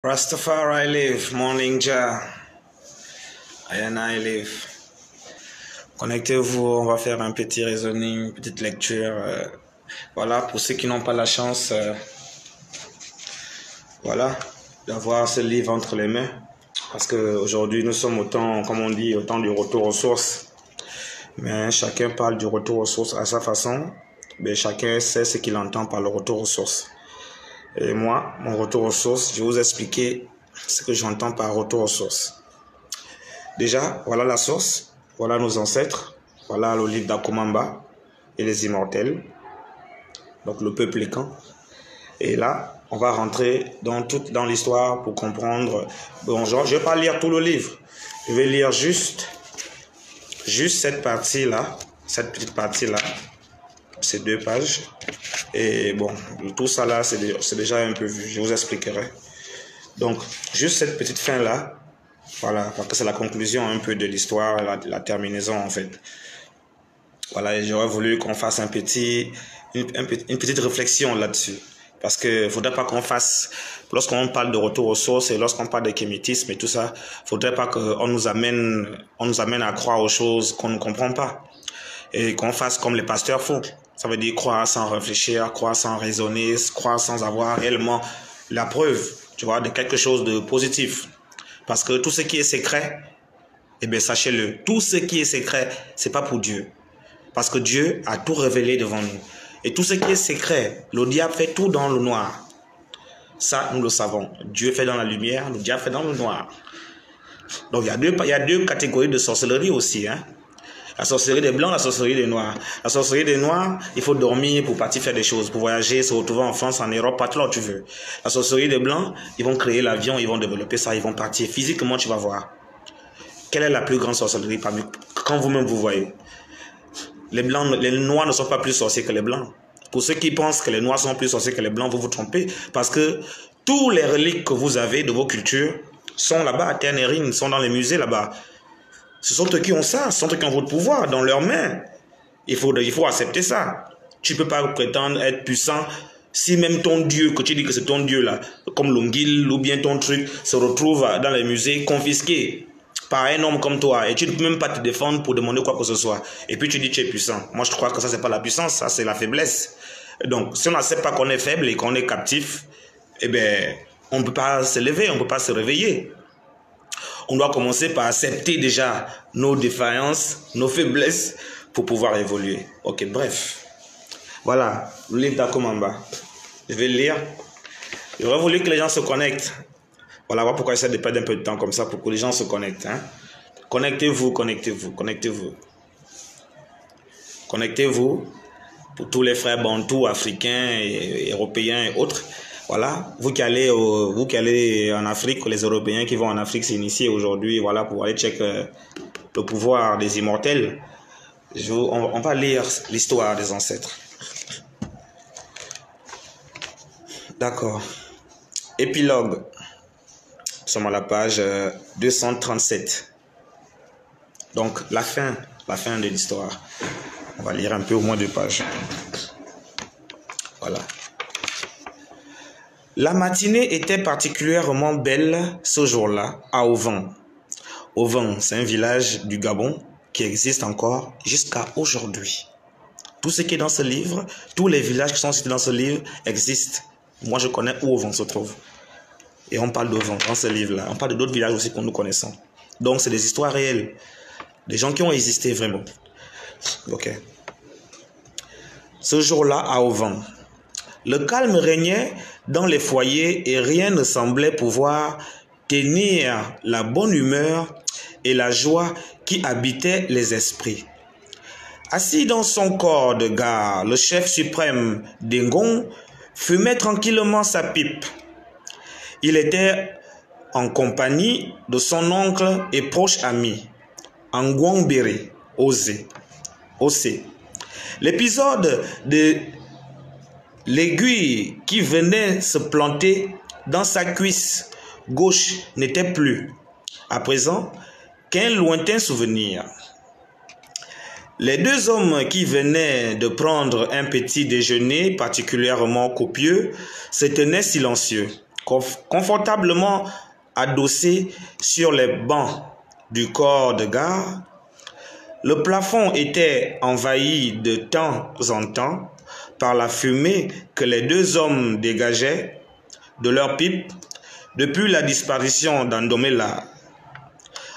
Rastafari live, morning Jah. I live. Connectez-vous, on va faire un petit raisonning, une petite lecture. Voilà, pour ceux qui n'ont pas la chance, voilà, d'avoir ce livre entre les mains. Parce qu'aujourd'hui, nous sommes au temps, comme on dit, au temps du retour aux sources. Mais chacun parle du retour aux sources à sa façon. Mais chacun sait ce qu'il entend par le retour aux sources. Et moi, mon retour aux sources, je vais vous expliquer ce que j'entends par retour aux sources. Déjà, voilà la source, voilà nos ancêtres, voilà le livre d'Akumamba et les immortels, donc le peuple Lécan. Et là, on va rentrer dans l'histoire pour comprendre. Bon, je ne vais pas lire tout le livre, je vais lire juste cette partie-là, cette petite partie-là, ces 2 pages. Et bon, tout ça là, c'est déjà un peu vu, je vous expliquerai. Donc, juste cette petite fin-là, voilà, parce que c'est la conclusion un peu de l'histoire, la terminaison en fait. Voilà, et j'aurais voulu qu'on fasse une petite réflexion là-dessus. Parce que faudrait pas qu'on fasse, lorsqu'on parle de retour aux sources et lorsqu'on parle de kémétisme et tout ça, faudrait pas qu'on nous amène à croire aux choses qu'on ne comprend pas. Et qu'on fasse comme les pasteurs font. Ça veut dire croire sans réfléchir, croire sans raisonner, croire sans avoir réellement la preuve, tu vois, de quelque chose de positif. Parce que tout ce qui est secret, eh bien sachez-le, tout ce qui est secret, c'est pas pour Dieu. Parce que Dieu a tout révélé devant nous. Et tout ce qui est secret, le diable fait tout dans le noir. Ça, nous le savons. Dieu fait dans la lumière, le diable fait dans le noir. Donc il y a deux catégories de sorcellerie aussi, hein. La sorcellerie des blancs, la sorcellerie des noirs. La sorcellerie des noirs, il faut dormir pour partir faire des choses, pour voyager, se retrouver en France, en Europe, partout là où tu veux. La sorcellerie des blancs, ils vont créer l'avion, ils vont développer ça, ils vont partir. Physiquement, tu vas voir. Quelle est la plus grande sorcellerie parmi quand vous-même vous voyez? Les noirs ne sont pas plus sorciers que les blancs. Pour ceux qui pensent que les noirs sont plus sorciers que les blancs, vous vous trompez. Parce que tous les reliques que vous avez de vos cultures sont là-bas à Ternérine, sont dans les musées là-bas. Ce sont eux qui ont ça, ce sont eux qui ont votre pouvoir dans leurs mains. Il faut accepter ça. Tu ne peux pas prétendre être puissant si même ton Dieu, que tu dis que c'est ton Dieu là, comme l'Ongil ou bien ton truc, se retrouve dans les musées confisqué par un homme comme toi et tu ne peux même pas te défendre pour demander quoi que ce soit. Et puis tu dis que tu es puissant. Moi je crois que ça c'est pas la puissance, ça c'est la faiblesse. Donc si on n'accepte pas qu'on est faible et qu'on est captif, eh bien on ne peut pas se lever, on ne peut pas se réveiller. On doit commencer par accepter déjà nos défaillances, nos faiblesses pour pouvoir évoluer. Ok, bref. Voilà, le livre d'Akumamba. Je vais le lire. J'aurais voulu que les gens se connectent. Voilà pourquoi j'essaie de perdre un peu de temps comme ça pour que les gens se connectent. Hein. Connectez-vous, connectez-vous, connectez-vous. Connectez-vous pour tous les frères bantous, africains, et européens et autres. Voilà, vous qui allez en Afrique, les Européens qui vont en Afrique s'initier aujourd'hui, voilà, pour aller checker le pouvoir des immortels. On va lire l'histoire des ancêtres. D'accord. Épilogue. Nous sommes à la page 237. Donc, la fin de l'histoire. On va lire un peu au moins 2 pages. Voilà. La matinée était particulièrement belle ce jour-là à Ovan. Ovan, c'est un village du Gabon qui existe encore jusqu'à aujourd'hui. Tout ce qui est dans ce livre, tous les villages qui sont cités dans ce livre existent. Moi, je connais où Ovan se trouve. Et on parle d'Ovan dans ce livre-là. On parle d'autres villages aussi que nous connaissons. Donc, c'est des histoires réelles. Des gens qui ont existé vraiment. Ok. Ce jour-là à Ovan, le calme régnait dans les foyers et rien ne semblait pouvoir tenir la bonne humeur et la joie qui habitaient les esprits. Assis dans son corps de garde, le chef suprême d'Engon fumait tranquillement sa pipe. Il était en compagnie de son oncle et proche ami, Angwambere Osé. L'épisode de l'aiguille qui venait se planter dans sa cuisse gauche n'était plus, à présent, qu'un lointain souvenir. Les 2 hommes qui venaient de prendre un petit déjeuner particulièrement copieux se tenaient silencieux, confortablement adossé sur les bancs du corps de garde. Le plafond était envahi de temps en temps par la fumée que les deux hommes dégageaient de leurs pipes depuis la disparition d'Ndomela.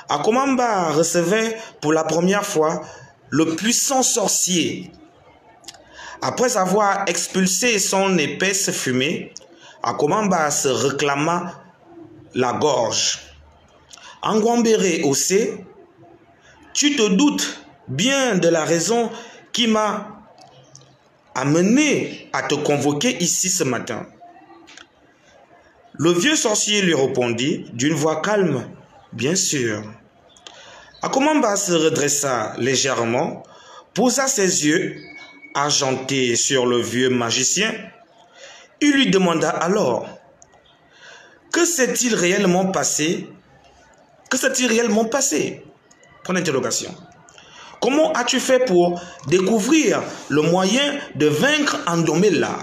Akomamba recevait pour la première fois le puissant sorcier. Après avoir expulsé son épaisse fumée, Akomamba se réclama la gorge. Angwambere Ossé, tu te doutes bien de la raison qui m'a amené à te convoquer ici ce matin. Le vieux sorcier lui répondit d'une voix calme, bien sûr. Akomamba se redressa légèrement, posa ses yeux argentés sur le vieux magicien. Il lui demanda alors, que s'est-il réellement passé? Que s'est-il réellement passé? Point d'interrogation. Comment as-tu fait pour découvrir le moyen de vaincre Ndomela?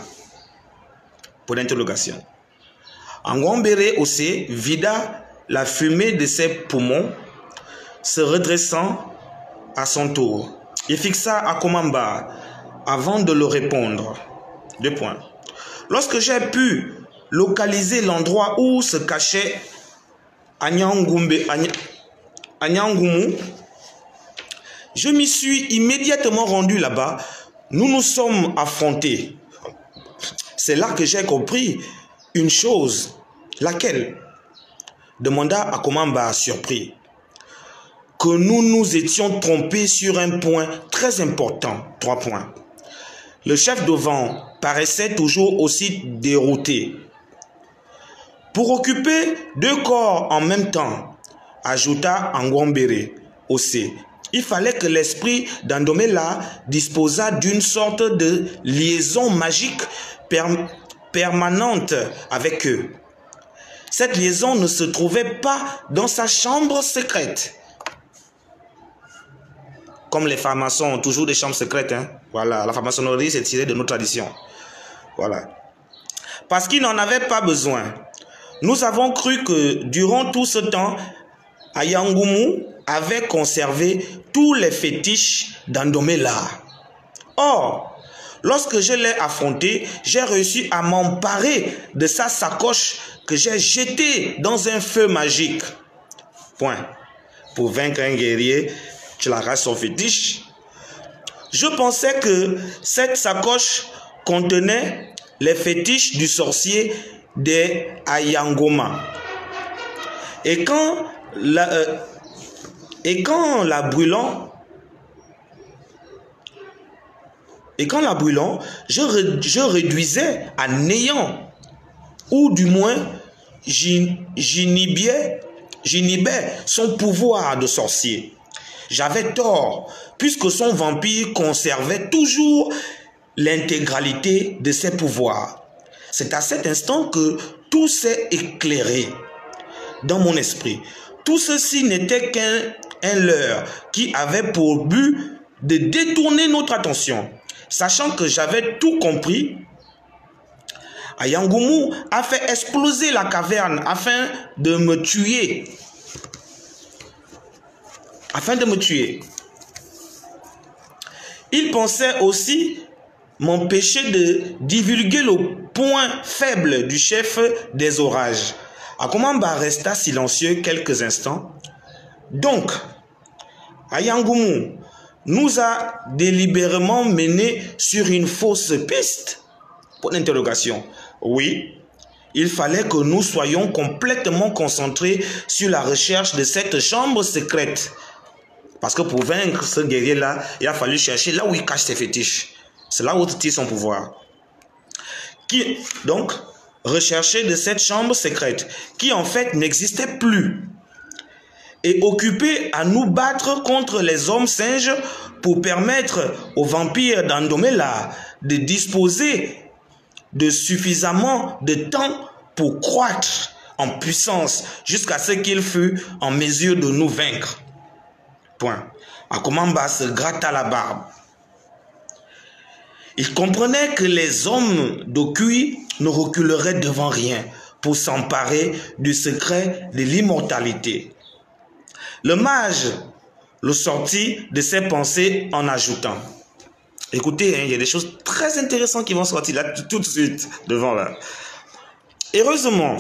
Point d'interrogation. Angwambere Ossé vida la fumée de ses poumons, se redressant à son tour. Il fixa Akomamba avant de le répondre. 2 points. Lorsque j'ai pu localiser l'endroit où se cachait Anyangumu, je m'y suis immédiatement rendu là-bas. Nous nous sommes affrontés. C'est là que j'ai compris une chose. Laquelle? Demanda Akomamba surpris. Que nous nous étions trompés sur un point très important. 3 points. Le chef de vent paraissait toujours aussi dérouté. Pour occuper 2 corps en même temps, ajouta Angwambere Ossé, il fallait que l'esprit d'Ndomela disposât d'une sorte de liaison magique permanente avec eux. Cette liaison ne se trouvait pas dans sa chambre secrète. Comme les francs-maçons ont toujours des chambres secrètes. Hein? Voilà, la franc-maçonnerie c'est tiré de nos traditions. Voilà. Parce qu'ils n'en avaient pas besoin. Nous avons cru que durant tout ce temps, Ayangumu avait conservé tous les fétiches d'Ndomela. Or, lorsque je l'ai affronté, j'ai réussi à m'emparer de sa sacoche que j'ai jetée dans un feu magique. Point. Pour vaincre un guerrier, tu l'arraches son fétiche. Je pensais que cette sacoche contenait les fétiches du sorcier des Ayangoma. Et quand la brûlant, je réduisais à néant, ou du moins j'inhibais son pouvoir de sorcier. J'avais tort, puisque son vampire conservait toujours l'intégralité de ses pouvoirs. C'est à cet instant que tout s'est éclairé dans mon esprit. Tout ceci n'était qu'un leurre qui avait pour but de détourner notre attention. Sachant que j'avais tout compris, Ayangumu a fait exploser la caverne afin de me tuer. Il pensait aussi m'empêcher de divulguer le point faible du chef des orages. Akomamba resta silencieux quelques instants. Donc, Ayangumu nous a délibérément menés sur une fausse piste? Point d'interrogation. Oui, il fallait que nous soyons complètement concentrés sur la recherche de cette chambre secrète. Parce que pour vaincre ce guerrier-là, il a fallu chercher là où il cache ses fétiches. C'est là où il tire son pouvoir. Donc, rechercher de cette chambre secrète, qui en fait n'existait plus. Et occupé à nous battre contre les hommes singes pour permettre aux vampires d'Ndomela de disposer de suffisamment de temps pour croître en puissance jusqu'à ce qu'il fût en mesure de nous vaincre. Point. Akomamba se gratta la barbe. Il comprenait que les hommes d'Okui ne reculeraient devant rien. pour s'emparer du secret de l'immortalité. Le mage le sortit de ses pensées en ajoutant. Écoutez, il y a des choses très intéressantes qui vont sortir là tout de suite devant là. Heureusement,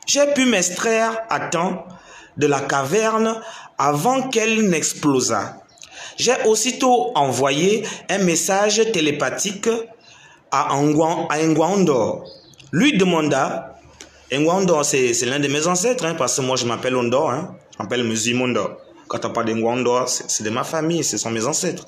j'ai pu m'extraire à temps de la caverne avant qu'elle n'explosât. J'ai aussitôt envoyé un message télépathique à Ngwandor. Lui demanda, Ngwandor c'est l'un de mes ancêtres, hein, parce que moi je m'appelle Ondor, hein, je m'appelle Muzimondor. Quand on parle de Ngwandor, c'est de ma famille, ce sont mes ancêtres.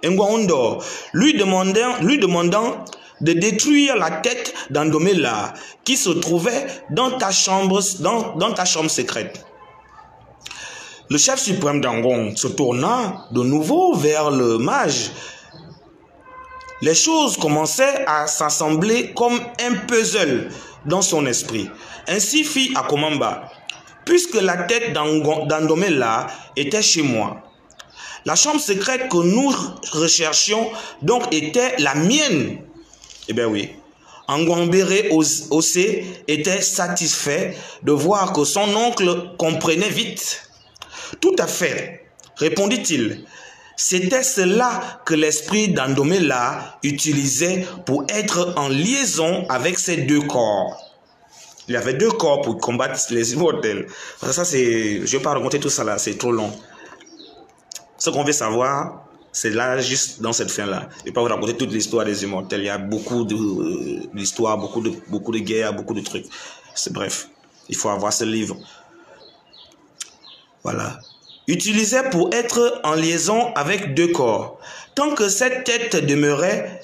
Ngwandor, lui demandant de détruire la tête d'Andomela qui se trouvait dans ta chambre secrète. Le chef suprême d'Angon se tourna de nouveau vers le mage. Les choses commençaient à s'assembler comme un puzzle dans son esprit. Ainsi fit Akomamba, puisque la tête d'Andomela était chez moi. La chambre secrète que nous recherchions donc était la mienne. Eh bien oui. Ngwambere Osé était satisfait de voir que son oncle comprenait vite. Tout à fait, répondit-il. C'était cela que l'esprit d'Andomela utilisait pour être en liaison avec ses deux corps. Il avait deux corps pour combattre les immortels. Ça, je ne vais pas raconter tout ça là, c'est trop long. Ce qu'on veut savoir, c'est là, juste dans cette fin-là. Je ne vais pas vous raconter toute l'histoire des immortels. Il y a beaucoup d'histoires, beaucoup de guerres, beaucoup de trucs. C'est bref, il faut avoir ce livre. Voilà. Utilisé pour être en liaison avec deux corps. Tant que cette tête demeurait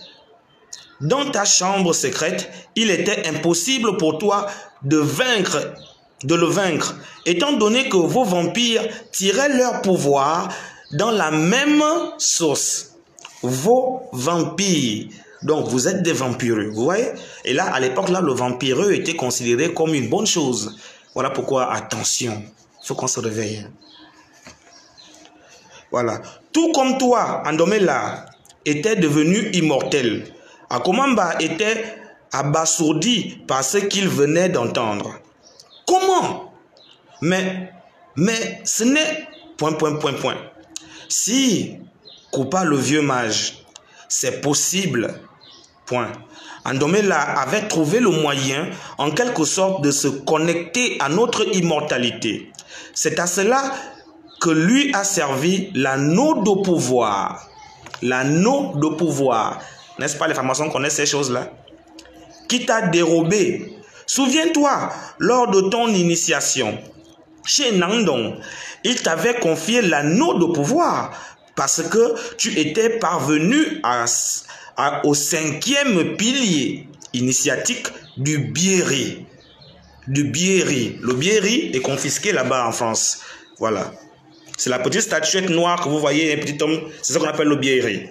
dans ta chambre secrète, il était impossible pour toi de le vaincre, étant donné que vos vampires tiraient leur pouvoir dans la même source. Vos vampires. Donc, vous êtes des vampireux, vous voyez? Et là, à l'époque, là, le vampireux était considéré comme une bonne chose. Voilà pourquoi, attention, il faut qu'on se réveille. Voilà. Tout comme toi, Andomela était devenu immortel. Akomamba était abasourdi par ce qu'il venait d'entendre. Comment? Mais ce n'est... Si, coupa le vieux mage, c'est possible. Andomela avait trouvé le moyen, en quelque sorte, de se connecter à notre immortalité. C'est à cela que lui a servi l'anneau de pouvoir. L'anneau de pouvoir. N'est-ce pas, les formations connaissent ces choses-là? Qui t'a dérobé. Souviens-toi, lors de ton initiation, chez Nandong, il t'avait confié l'anneau de pouvoir parce que tu étais parvenu au 5e pilier initiatique du Bieri. Le Bieri est confisqué là-bas en France. Voilà. C'est la petite statuette noire que vous voyez, un petit homme, c'est ce qu'on appelle le Bieri.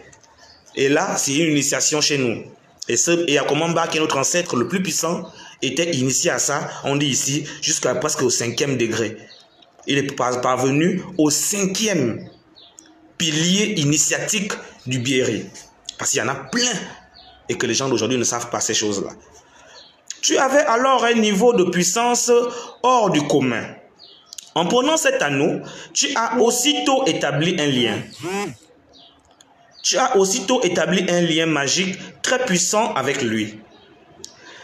Et là, c'est une initiation chez nous. Et Akomamba, qui est notre ancêtre le plus puissant, était initié à ça, on dit ici, jusqu'à presque au 5e degré. Il est parvenu au 5e pilier initiatique du Bieri. Parce qu'il y en a plein et que les gens d'aujourd'hui ne savent pas ces choses-là. Tu avais alors un niveau de puissance hors du commun. En prenant cet anneau, tu as aussitôt établi un lien. Tu as aussitôt établi un lien magique très puissant avec lui.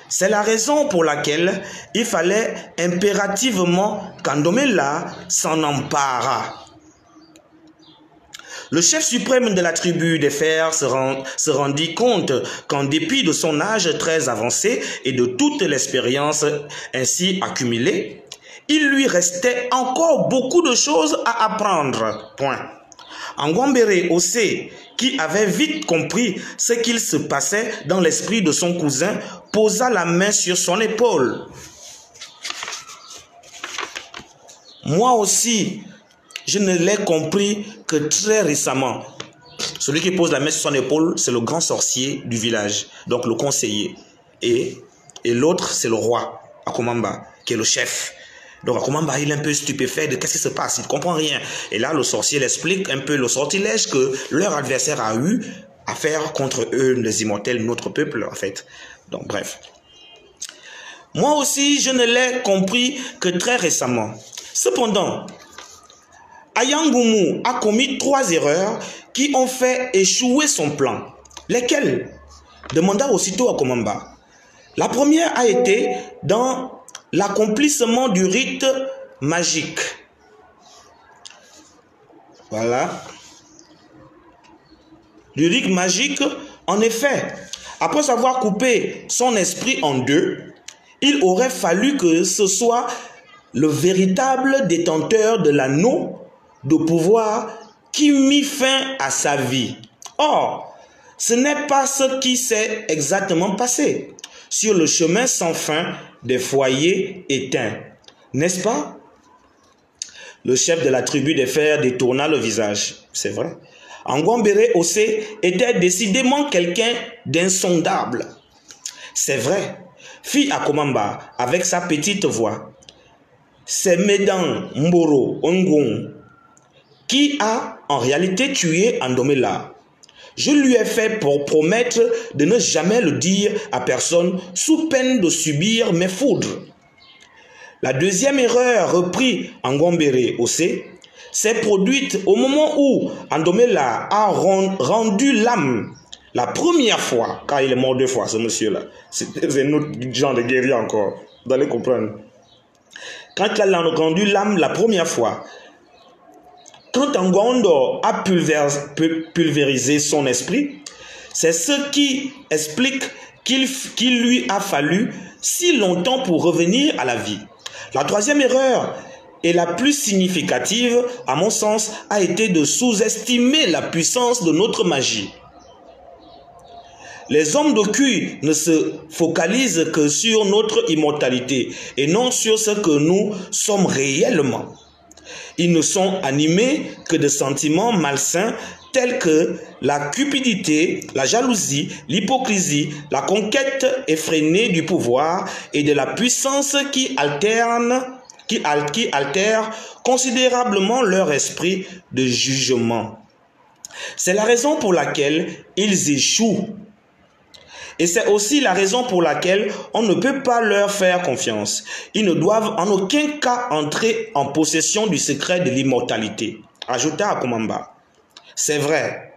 C'est la raison pour laquelle il fallait impérativement qu'Andomela s'en emparât. Le chef suprême de la tribu des Fers se rendit compte qu'en dépit de son âge très avancé et de toute l'expérience ainsi accumulée, il lui restait encore beaucoup de choses à apprendre. Ngwambere Osé, qui avait vite compris ce qu'il se passait dans l'esprit de son cousin, posa la main sur son épaule. Moi aussi, je ne l'ai compris que très récemment. Celui qui pose la main sur son épaule, c'est le grand sorcier du village, donc le conseiller. Et l'autre, c'est le roi, Akomamba, qui est le chef. Donc Akomamba, il est un peu stupéfait de qu'est-ce qui se passe, il ne comprend rien. Et là, le sorcier l'explique un peu le sortilège que leur adversaire a eu à faire contre eux, les immortels, notre peuple, en fait. Donc bref. Moi aussi, je ne l'ai compris que très récemment. Cependant, Ayangumu a commis 3 erreurs qui ont fait échouer son plan. Lesquelles? Demanda aussitôt Akomamba. La première a été dans l'accomplissement du rite magique. Voilà. Du rite magique, en effet, après avoir coupé son esprit en 2, il aurait fallu que ce soit le véritable détenteur de l'anneau de pouvoir qui mit fin à sa vie. Or, ce n'est pas ce qui s'est exactement passé sur le chemin sans fin des foyers éteints. N'est-ce pas? Le chef de la tribu des Fers détourna le visage. C'est vrai. Angwambere Osé était décidément quelqu'un d'insondable. C'est vrai, fit Akomamba avec sa petite voix. C'est Médan Mboro Ongon qui a en réalité tué Andomela. Je lui ai fait pour promettre de ne jamais le dire à personne sous peine de subir mes foudres. La deuxième erreur, reprit Angwambere Osé, s'est produite au moment où Andomela a rendu l'âme la première fois, car il est mort 2 fois, ce monsieur-là. C'est un autre genre de guerrier encore, vous allez comprendre. Quand il a rendu l'âme la première fois, quand Angondo a pulvérisé son esprit, c'est ce qui explique qu'il lui a fallu si longtemps pour revenir à la vie. La troisième erreur, et la plus significative, à mon sens, a été de sous-estimer la puissance de notre magie. Les hommes de Kui ne se focalisent que sur notre immortalité et non sur ce que nous sommes réellement. Ils ne sont animés que de sentiments malsains tels que la cupidité, la jalousie, l'hypocrisie, la conquête effrénée du pouvoir et de la puissance qui altère considérablement leur esprit de jugement. C'est la raison pour laquelle ils échouent. Et c'est aussi la raison pour laquelle on ne peut pas leur faire confiance. Ils ne doivent en aucun cas entrer en possession du secret de l'immortalité. Ajouta Akomamba. C'est vrai. ...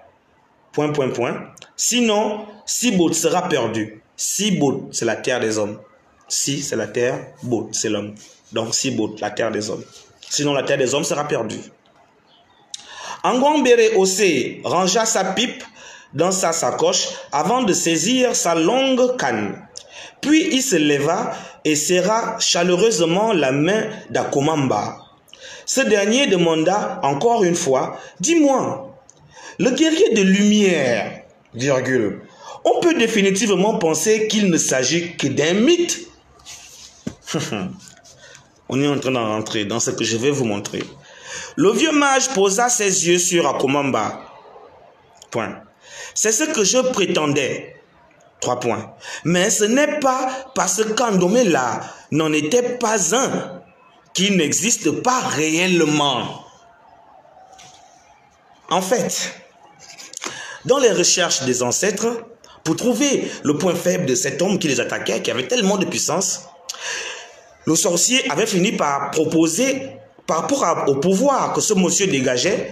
Sinon, Sibot sera perdu. Sibot, c'est la terre des hommes. Si, c'est la terre. Bot, c'est l'homme. Donc, Sibot, la terre des hommes. Sinon, la terre des hommes sera perdue. Angwambere Osé rangea sa pipe dans sa sacoche avant de saisir sa longue canne. Puis il se leva et serra chaleureusement la main d'Akomamba. Ce dernier demanda encore une fois, « Dis-moi, le guerrier de lumière, virgule, on peut définitivement penser qu'il ne s'agit que d'un mythe. » On est en train d'en rentrer dans ce que je vais vous montrer. Le vieux mage posa ses yeux sur Akomamba. Point. C'est ce que je prétendais. 3 points. Mais ce n'est pas parce qu'Andomela n'en était pas un qu'il n'existe pas réellement. En fait, dans les recherches des ancêtres, pour trouver le point faible de cet homme qui les attaquait, qui avait tellement de puissance, le sorcier avait fini par proposer, par rapport au pouvoir que ce monsieur dégageait,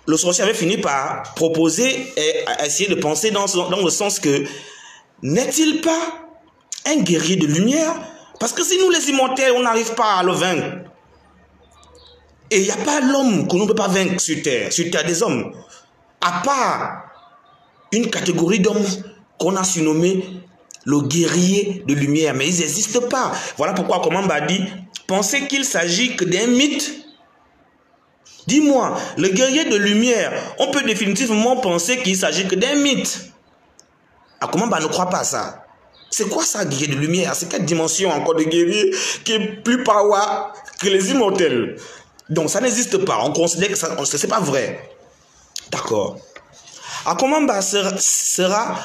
le sorcier avait fini par proposer et essayer de penser dans le sens que n'est-il pas un guerrier de lumière? Parce que si nous les immortels, on n'arrive pas à le vaincre. Et il n'y a pas l'homme qu'on ne peut pas vaincre sur terre des hommes. À part une catégorie d'hommes qu'on a surnommé le guerrier de lumière. Mais ils n'existent pas. Voilà pourquoi Akomamba dit, pensez qu'il s'agit que d'un mythe. Dis-moi, le guerrier de lumière, on peut définitivement penser qu'il s'agit que d'un mythe. Akomamba ne croit pas à ça. C'est quoi ça, guerrier de lumière? C'est quelle dimension encore de guerrier qui est plus power que les immortels? Donc ça n'existe pas. On considère que ça, c'est pas vrai. D'accord. Akomamba sera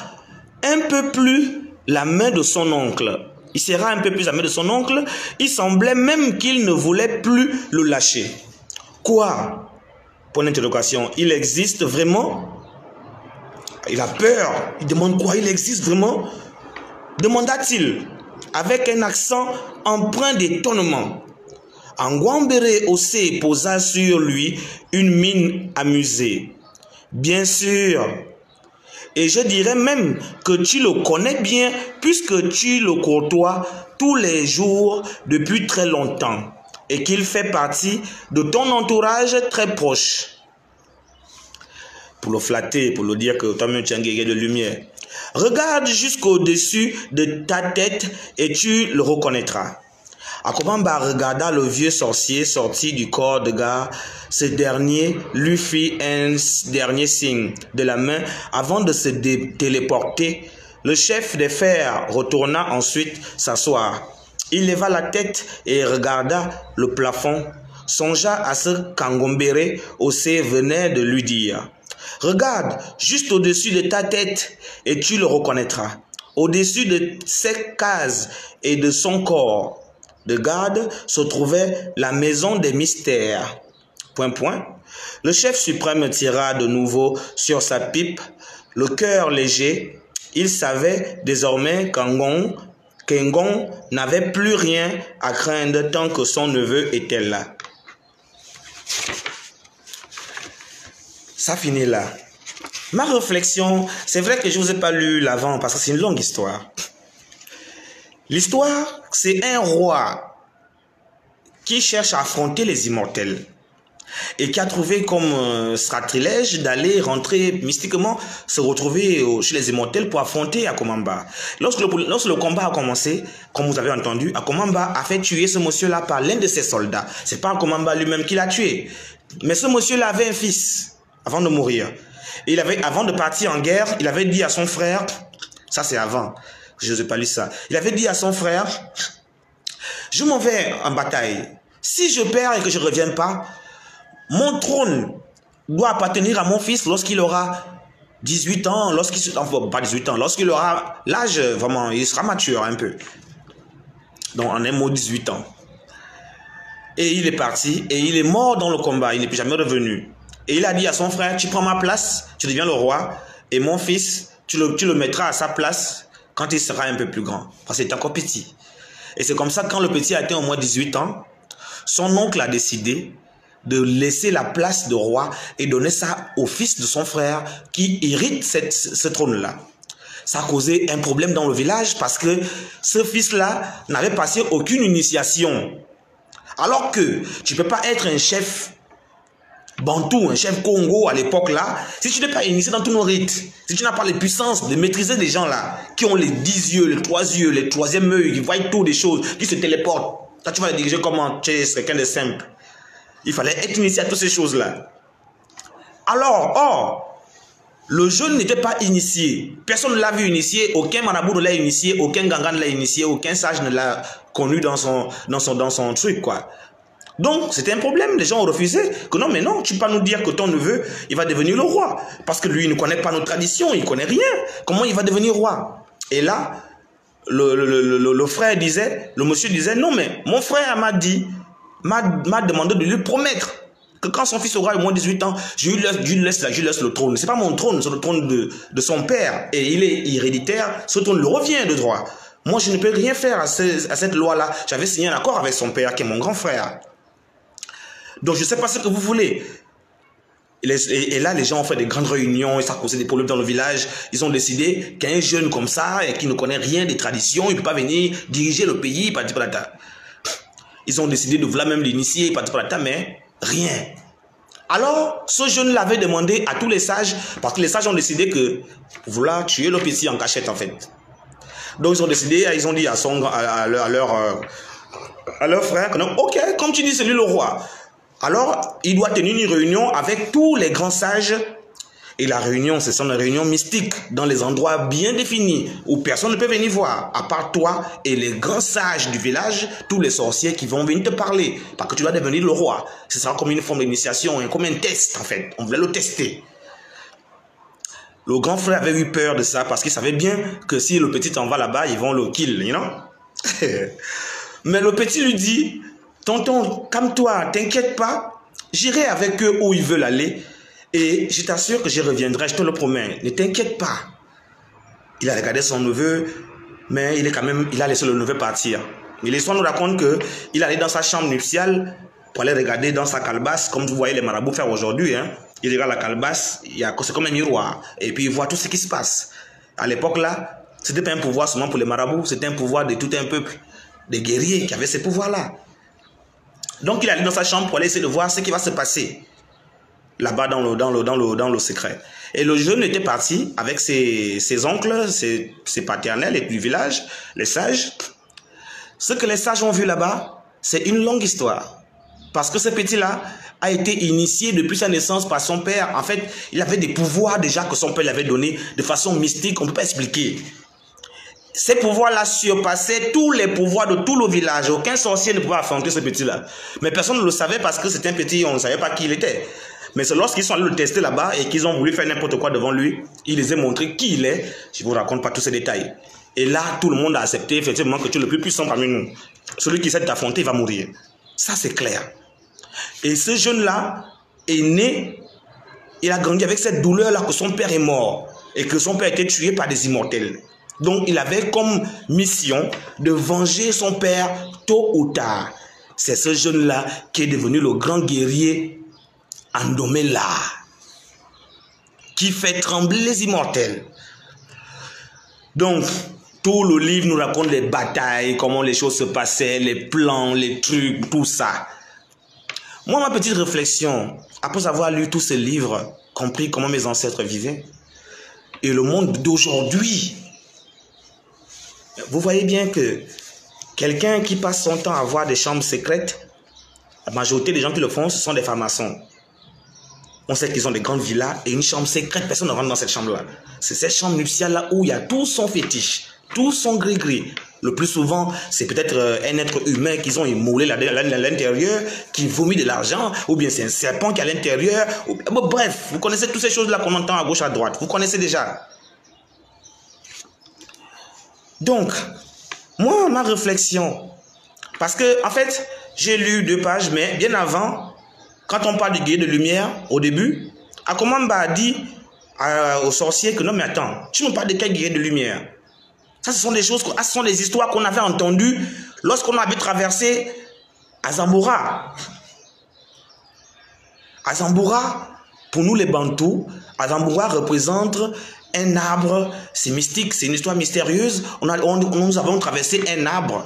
un peu plus la main de son oncle. Il sera un peu plus la main de son oncle. Il semblait même qu'il ne voulait plus le lâcher. Quoi? Point d'interrogation. Il existe vraiment? Il a peur. Il demande quoi? Il existe vraiment? Demanda-t-il. avec un accent empreint d'étonnement. Angwambere Ose posa sur lui une mine amusée. Bien sûr. Et je dirais même que tu le connais bien puisque tu le côtoies tous les jours depuis très longtemps et qu'il fait partie de ton entourage très proche. Pour le flatter, pour le dire que toi-même tu es un guerrier de lumière. Regarde jusqu'au-dessus de ta tête et tu le reconnaîtra. Akomamba regarda le vieux sorcier sorti du corps de gare. Ce dernier lui fit un dernier signe de la main avant de se téléporter. Le chef des fers retourna ensuite s'asseoir. Il leva la tête et regarda le plafond. Songea à ce qu'Angombere Ose venait de lui dire. Regarde juste au-dessus de ta tête et tu le reconnaîtras. Au-dessus de ses cases et de son corps de garde se trouvait la maison des mystères. Le chef suprême tira de nouveau sur sa pipe, le cœur léger. Il savait désormais qu'Engon n'avait plus rien à craindre tant que son neveu était là. Ça finit là. Ma réflexion, c'est vrai que je ne vous ai pas lu l'avant parce que c'est une longue histoire. L'histoire, c'est un roi qui cherche à affronter les immortels et qui a trouvé comme stratège d'aller rentrer mystiquement, se retrouver chez les immortels pour affronter Akomamba. Lorsque le combat a commencé, comme vous avez entendu, Akomamba a fait tuer ce monsieur-là par l'un de ses soldats. C'est pas Akomamba lui-même qui l'a tué. Mais ce monsieur-là avait un fils avant de mourir. Et avant de partir en guerre, il avait dit à son frère, ça c'est avant, je n'ai pas lu ça, il avait dit à son frère, je m'en vais en bataille. Si je perds et que je ne reviens pas, mon trône doit appartenir à mon fils lorsqu'il aura 18 ans, pas 18 ans, lorsqu'il aura l'âge, vraiment, il sera mature un peu. Donc en un mot, 18 ans. Et il est parti, et il est mort dans le combat, il n'est plus jamais revenu. Et il a dit à son frère, tu prends ma place, tu deviens le roi, et mon fils, tu le mettras à sa place quand il sera un peu plus grand, parce qu'il est encore petit. Et c'est comme ça, quand le petit a atteint au moins 18 ans, son oncle a décidé de laisser la place de roi et donner ça au fils de son frère qui hérite ce trône-là. Ça a causé un problème dans le village parce que ce fils-là n'avait passé aucune initiation. Alors que tu ne peux pas être un chef bantou, un chef Congo à l'époque là, si tu n'es pas initié dans tous nos rites, si tu n'as pas les puissances de maîtriser des gens là, qui ont les 10 yeux, les 3 yeux, les troisième œil, qui voient tout des choses, qui se téléportent, toi tu vas les diriger comment tu es quelqu'un de simple. Il fallait être initié à toutes ces choses là. Alors, le jeune n'était pas initié. Personne ne l'a vu initié, aucun marabout ne l'a initié, aucun ganga ne l'a initié, aucun sage ne l'a connu dans son truc quoi. Donc, c'était un problème. Les gens ont refusé que non, mais non, tu ne peux pas nous dire que ton neveu, il va devenir le roi. Parce que lui, il ne connaît pas nos traditions, il ne connaît rien. Comment il va devenir roi? Et là, le frère disait, le monsieur disait, non, mais mon frère m'a demandé de lui promettre que quand son fils aura au moins 18 ans, je lui laisse le trône. Ce n'est pas mon trône, c'est le trône de son père. Et il est héréditaire, ce trône lui revient de droit. Moi, je ne peux rien faire à cette loi-là. J'avais signé un accord avec son père, qui est mon grand frère. Donc, je ne sais pas ce que vous voulez. Et là, les gens ont fait des grandes réunions, et ça a causé des problèmes dans le village. Ils ont décidé qu'un jeune comme ça, et qui ne connaît rien des traditions, il ne peut pas venir diriger le pays, ils ont décidé de vouloir même l'initier, mais rien. Alors, ce jeune l'avait demandé à tous les sages, parce que les sages ont décidé que pour vouloir tuer le petit en cachette, en fait. Donc, ils ont décidé, ils ont dit à leur frère, que non, ok, comme tu dis, c'est lui le roi. Alors, il doit tenir une réunion avec tous les grands sages. Et la réunion, ce sont des réunions mystiques, dans les endroits bien définis, où personne ne peut venir voir, à part toi et les grands sages du village, tous les sorciers qui vont venir te parler, parce que tu dois devenir le roi. Ce sera comme une forme d'initiation, comme un test en fait. On voulait le tester. Le grand frère avait eu peur de ça, parce qu'il savait bien que si le petit en va là-bas, ils vont le kill, you know? Mais le petit lui dit, tonton, calme-toi, t'inquiète pas, j'irai avec eux où ils veulent aller et je t'assure que je reviendrai, je te le promets, ne t'inquiète pas. Il a regardé son neveu, mais il a laissé le neveu partir. Mais l'histoire nous raconte qu'il allait dans sa chambre nuptiale pour aller regarder dans sa calebasse, comme vous voyez les marabouts faire aujourd'hui. Hein. Il regarde la calebasse, c'est comme un miroir, et puis il voit tout ce qui se passe. À l'époque là, c'était pas un pouvoir seulement pour les marabouts, c'était un pouvoir de tout un peuple, des guerriers qui avaient ces pouvoirs-là. Donc il allait dans sa chambre pour aller essayer de voir ce qui va se passer là-bas dans le secret. Et le jeune était parti avec ses oncles, ses paternels et du village, les sages. Ce que les sages ont vu là-bas, c'est une longue histoire. Parce que ce petit-là a été initié depuis sa naissance par son père. En fait, il avait des pouvoirs déjà que son père lui avait donnés de façon mystique, on ne peut pas expliquer. Ces pouvoirs-là surpassaient tous les pouvoirs de tout le village. Aucun sorcier ne pouvait affronter ce petit-là. Mais personne ne le savait parce que c'était un petit, on ne savait pas qui il était. Mais c'est lorsqu'ils sont allés le tester là-bas et qu'ils ont voulu faire n'importe quoi devant lui, il les a montré qui il est. Je ne vous raconte pas tous ces détails. Et là, tout le monde a accepté effectivement que tu es le plus puissant parmi nous. Celui qui essaie de t'affronter va mourir. Ça, c'est clair. Et ce jeune-là est né, il a grandi avec cette douleur-là que son père est mort et que son père a été tué par des immortels. Donc, il avait comme mission de venger son père tôt ou tard. C'est ce jeune-là qui est devenu le grand guerrier Andromeda, qui fait trembler les immortels. Donc, tout le livre nous raconte les batailles, comment les choses se passaient, les plans, les trucs, tout ça. Moi, ma petite réflexion, après avoir lu tous ces livres, compris comment mes ancêtres vivaient, et le monde d'aujourd'hui, vous voyez bien que quelqu'un qui passe son temps à avoir des chambres secrètes, la majorité des gens qui le font, ce sont des francs-maçons. On sait qu'ils ont des grandes villas et une chambre secrète, personne ne rentre dans cette chambre-là. C'est cette chambre nuptiale-là où il y a tout son fétiche, tout son gris-gris. Le plus souvent, c'est peut-être un être humain qu'ils ont immolé à l'intérieur, qui vomit de l'argent, ou bien c'est un serpent qui est à l'intérieur. Bref, vous connaissez toutes ces choses-là qu'on entend à gauche, à droite. Vous connaissez déjà. Donc, moi, ma réflexion, parce que, en fait, j'ai lu 2 pages, mais bien avant, quand on parle du guerrier de lumière, au début, Akomamba a dit aux sorciers que non, mais attends, tu me parles de quel guerrier de lumière? Ça, ce sont des choses, ce sont des histoires qu'on avait entendues lorsqu'on avait traversé Azambura. Azambura, pour nous les Bantous, Azambura représente un arbre, c'est mystique, c'est une histoire mystérieuse. Nous avons traversé un arbre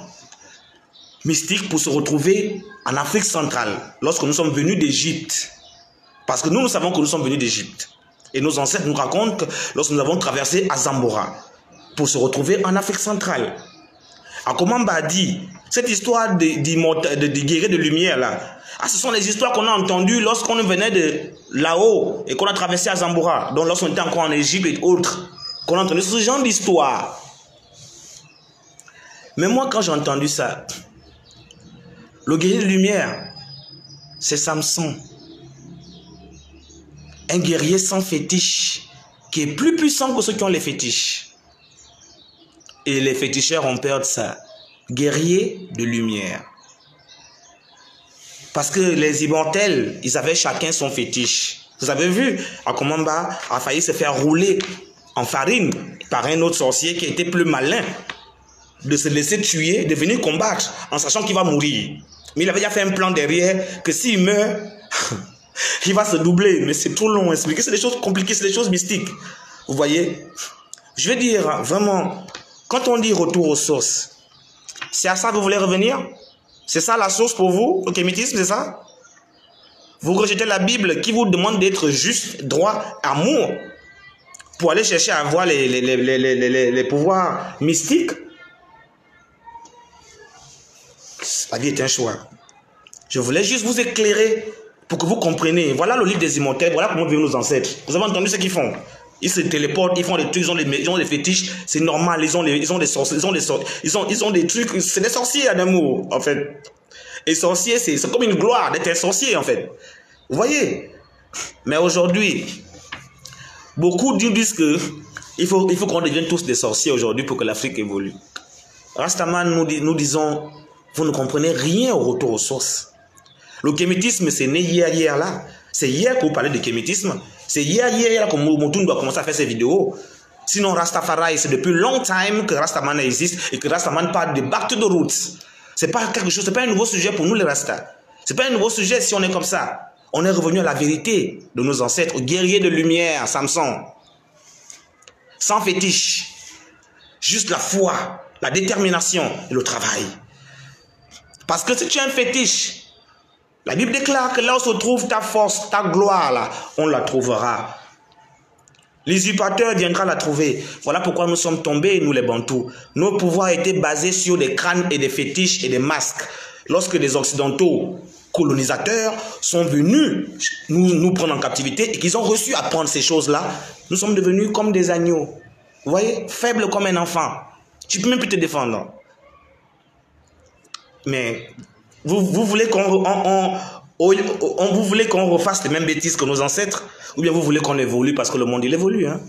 mystique pour se retrouver en Afrique centrale, lorsque nous sommes venus d'Égypte. Parce que nous savons que nous sommes venus d'Égypte. Et nos ancêtres nous racontent que lorsque nous avons traversé Azambura, pour se retrouver en Afrique centrale. Akomamba a dit, cette histoire de guerrier de lumière là, ce sont les histoires qu'on a entendues lorsqu'on venait de là-haut et qu'on a traversé Azambura, donc lorsqu'on était encore en Égypte et autres, qu'on a entendu ce genre d'histoire. Mais moi, quand j'ai entendu ça, le guerrier de lumière, c'est Samson. Un guerrier sans fétiche, qui est plus puissant que ceux qui ont les fétiches. Et les féticheurs ont peur de ça. Guerrier de lumière. Parce que les immortels, ils avaient chacun son fétiche. Vous avez vu, Akomamba a failli se faire rouler en farine par un autre sorcier qui était plus malin, de se laisser tuer, de venir combattre en sachant qu'il va mourir. Mais il avait déjà fait un plan derrière que s'il meurt, il va se doubler. Mais c'est trop long à expliquer. C'est des choses compliquées, c'est des choses mystiques. Vous voyez? Je vais dire vraiment, quand on dit retour aux sources, c'est à ça que vous voulez revenir? C'est ça la source pour vous, le kémitisme, c'est ça? Vous rejetez la Bible qui vous demande d'être juste, droit, amour, pour aller chercher à avoir les pouvoirs mystiques. La vie est un choix. Je voulais juste vous éclairer pour que vous compreniez. Voilà le livre des immortels, voilà comment vivent nos ancêtres. Vous avez entendu ce qu'ils font? Ils se téléportent, ils font des trucs, ils ont des fétiches, c'est normal, ils ont des sorciers, ils ont des trucs, c'est des sorciers à d'amour, en fait. Et sorcier, c'est comme une gloire d'être un sorcier, en fait. Vous voyez? Mais aujourd'hui, beaucoup disent que il faut qu'on devienne tous des sorciers aujourd'hui pour que l'Afrique évolue. Rastaman, nous disons, vous ne comprenez rien au retour aux sources. Le kémitisme, c'est né hier là. C'est hier que vous parlez de kémitisme. C'est hier que Moutounou doit commencer à faire ses vidéos. Sinon, Rastafari, c'est depuis longtemps que Rastaman existe et que Rastaman parle de back to the roots. C'est pas quelque chose, c'est pas un nouveau sujet pour nous les Rastas. C'est pas un nouveau sujet si on est comme ça. On est revenu à la vérité de nos ancêtres, aux guerriers de lumière, Samson. Sans fétiche. Juste la foi, la détermination et le travail. Parce que si tu as un fétiche, la Bible déclare que là où se trouve ta force, ta gloire, là, on la trouvera. L'usurpateur viendra la trouver. Voilà pourquoi nous sommes tombés, nous les Bantous. Nos pouvoirs étaient basés sur des crânes et des fétiches et des masques. Lorsque les Occidentaux colonisateurs sont venus nous prendre en captivité et qu'ils ont reçu à prendre ces choses-là, nous sommes devenus comme des agneaux. Vous voyez, faibles comme un enfant. Tu ne peux même plus te défendre. Mais vous voulez qu'on refasse les mêmes bêtises que nos ancêtres, ou bien vous voulez qu'on évolue parce que le monde il évolue. Hein?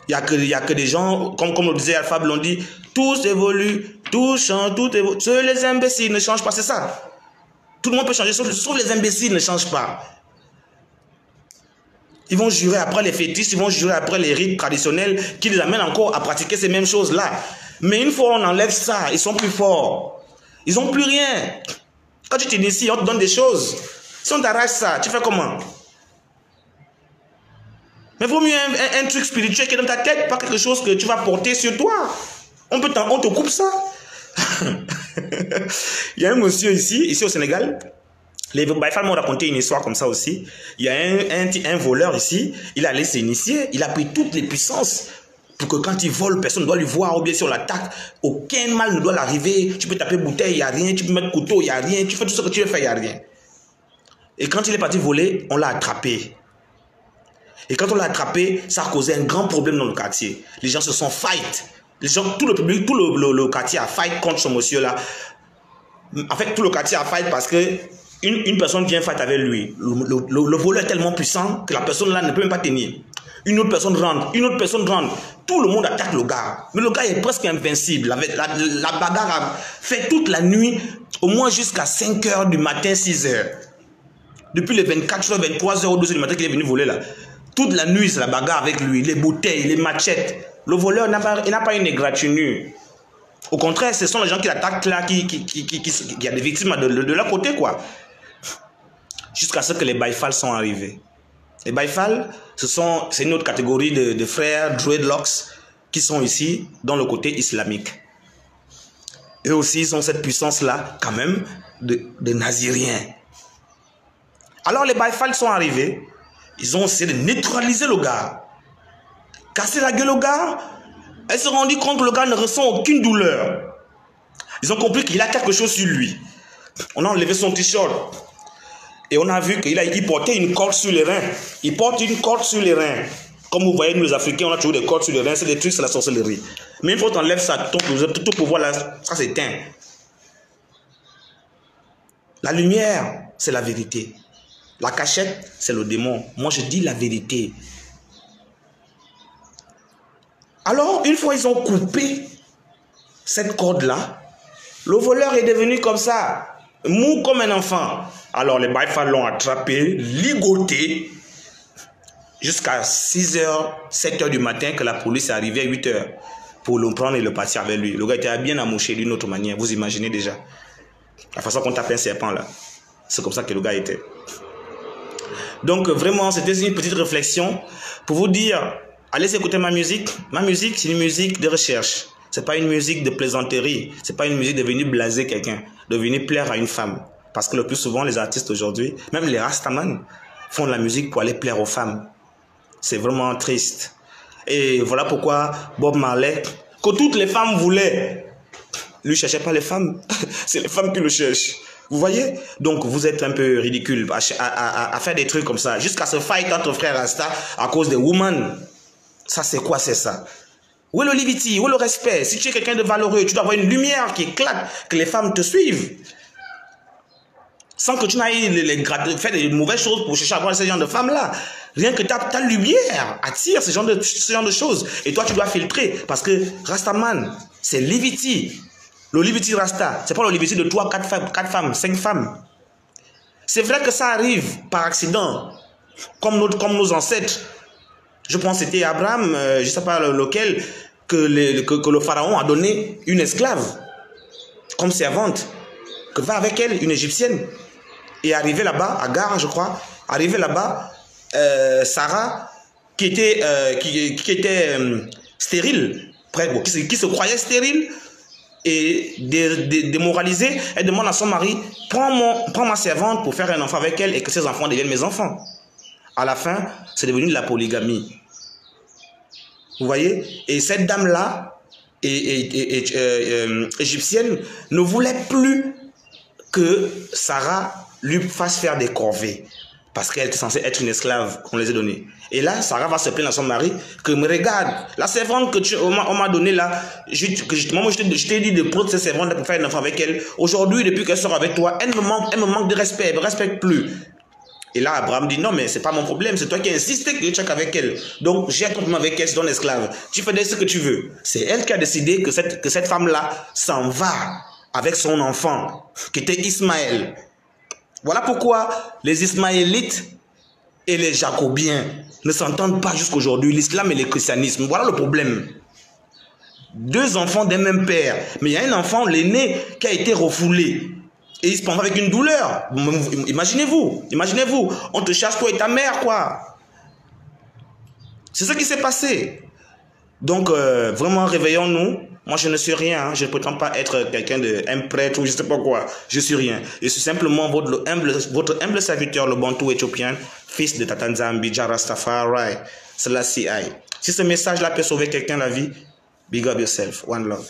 Il y a que des gens, comme le disait Alpha Blondy, tous évoluent, tous changent, tout évolue. Seuls les imbéciles ne changent pas, c'est ça. Tout le monde peut changer, sauf les imbéciles ne changent pas. Ils vont jurer après les fétiches, ils vont jurer après les rites traditionnels qui les amènent encore à pratiquer ces mêmes choses-là. Mais une fois on enlève ça, ils sont plus forts. Ils n'ont plus rien. Quand tu t'inities, on te donne des choses. Si on t'arrache ça, tu fais comment? Mais vaut mieux un truc spirituel qui est dans ta tête, pas quelque chose que tu vas porter sur toi. On te coupe ça. Il y a un monsieur ici au Sénégal. Les Baïfal m'ont raconté une histoire comme ça aussi. Il y a un voleur ici. Il allait s'initier. Il a pris toutes les puissances pour que quand il vole, personne ne doit lui voir. Ou bien si on l'attaque, aucun mal ne doit l'arriver. Tu peux taper bouteille, il n'y a rien. Tu peux mettre couteau, il n'y a rien. Tu fais tout ce que tu veux faire, il n'y a rien. Et quand il est parti voler, on l'a attrapé. Et quand on l'a attrapé, ça a causé un grand problème dans le quartier. Les gens se sont fight. Les gens, tout le public, tout le quartier a fight contre ce monsieur-là. En fait, tout le quartier a fight parce que une personne vient fight avec lui. Le voleur est tellement puissant que la personne là ne peut même pas tenir. Une autre personne rentre, Tout le monde attaque le gars. Mais le gars est presque invincible. La bagarre a fait toute la nuit, au moins jusqu'à 5 h du matin, 6 h. Depuis les 24 h, 23 h ou 2 h du matin qu'il est venu voler là. Toute la nuit, c'est la bagarre avec lui. Les bouteilles, les machettes. Le voleur n'a pas une égratignure. Au contraire, ce sont les gens qui l'attaquent là, qui a des victimes de leur côté, quoi. Jusqu'à ce que les Baïfal sont arrivés. Les Baïfal, c'est une autre catégorie de frères dreadlocks qui sont ici, dans le côté islamique. Eux aussi, ils ont cette puissance-là, quand même, de naziriens. Alors, les Baïfal sont arrivés. Ils ont essayé de neutraliser le gars. Casser la gueule au gars. Ils se sont rendus compte que le gars ne ressent aucune douleur. Ils ont compris qu'il a quelque chose sur lui. On a enlevé son t-shirt. Et on a vu qu'il portait une corde sur les reins. Il porte une corde sur les reins. Comme vous voyez, nous les Africains, on a toujours des cordes sur les reins. C'est des trucs, c'est la sorcellerie. Mais une fois que tu enlèves ça, tout pouvoir là, ça s'éteint. La lumière, c'est la vérité. La cachette, c'est le démon. Moi, je dis la vérité. Alors, une fois ils ont coupé cette corde-là, le voleur est devenu comme ça, mou comme un enfant. Alors, les Baïfal l'ont attrapé, ligoté, jusqu'à 6 h, 7 h du matin que la police est arrivée à 8 h pour le prendre et le partir avec lui. Le gars était bien amouché d'une autre manière, vous imaginez déjà. La façon qu'on tape un serpent là, c'est comme ça que le gars était. Donc vraiment, c'était une petite réflexion pour vous dire, allez écouter ma musique. Ma musique, c'est une musique de recherche. C'est pas une musique de plaisanterie. C'est pas une musique de venir blaser quelqu'un, de venir plaire à une femme. Parce que le plus souvent, les artistes aujourd'hui, même les Rastaman, font de la musique pour aller plaire aux femmes. C'est vraiment triste. Et voilà pourquoi Bob Marley, que toutes les femmes voulaient, lui cherchait pas les femmes. C'est les femmes qui le cherchent. Vous voyez? Donc vous êtes un peu ridicule à faire des trucs comme ça. Jusqu'à se fight entre frères Rasta à cause des women. Ça c'est quoi? C'est ça. Où est le liberty? Où est le respect? Si tu es quelqu'un de valeureux, tu dois avoir une lumière qui éclate, que les femmes te suivent. Sans que tu n'ailles faire des mauvaises choses pour chercher à avoir ce genre de femmes-là. Rien que ta lumière attire ce genre de choses. Et toi, tu dois filtrer. Parce que Rastaman, c'est liberty. Le liberty Rasta, c'est pas le liberty de 3, 4 femmes, 5 femmes. C'est vrai que ça arrive par accident, comme nos ancêtres. Je pense que c'était Abraham, je ne sais pas lequel, que le pharaon a donné une esclave comme servante, que va avec elle, une égyptienne. Et arrivé là-bas, Agar, je crois, arrivé là-bas, Sarah, qui était stérile, qui se croyait stérile et démoralisée, elle demande à son mari, prends ma servante pour faire un enfant avec elle et que ses enfants deviennent mes enfants. À la fin, c'est devenu de la polygamie. Vous voyez? Et cette dame-là, égyptienne, ne voulait plus que Sarah lui fasse faire des corvées. Parce qu'elle était censée être une esclave qu'on les a donnée. Et là, Sarah va se plaindre à son mari que me regarde, la servante que on m'a donnée là, moi je t'ai dit de prendre cette servante pour faire un enfant avec elle. Aujourd'hui, depuis qu'elle sort avec toi, elle me manque de respect, elle ne me respecte plus. Et là, Abraham dit non, mais c'est pas mon problème, c'est toi qui as insisté que tu checkes avec elle. Donc, j'ai un compliment avec elle, c'est ton esclave. Tu fais ce que tu veux. C'est elle qui a décidé que cette femme-là s'en va avec son enfant, qui était Ismaël. Voilà pourquoi les Ismaélites et les Jacobiens ne s'entendent pas jusqu'aujourd'hui, l'islam et le christianisme. Voilà le problème. Deux enfants d'un même père, mais il y a un enfant, l'aîné, qui a été refoulé. Et il se prend avec une douleur. Imaginez-vous, on te chasse toi et ta mère, quoi. C'est ce qui s'est passé. Donc, vraiment, réveillons-nous. Moi, je ne suis rien. Hein. Je ne prétends pas être un prêtre ou je ne sais pas quoi. Je suis rien. Je suis simplement votre humble serviteur, le Bantou éthiopien, fils de Tata Nzambi, Jah Rastafari, Selassie I. Si ce message-là peut sauver quelqu'un la vie, big up yourself. One love.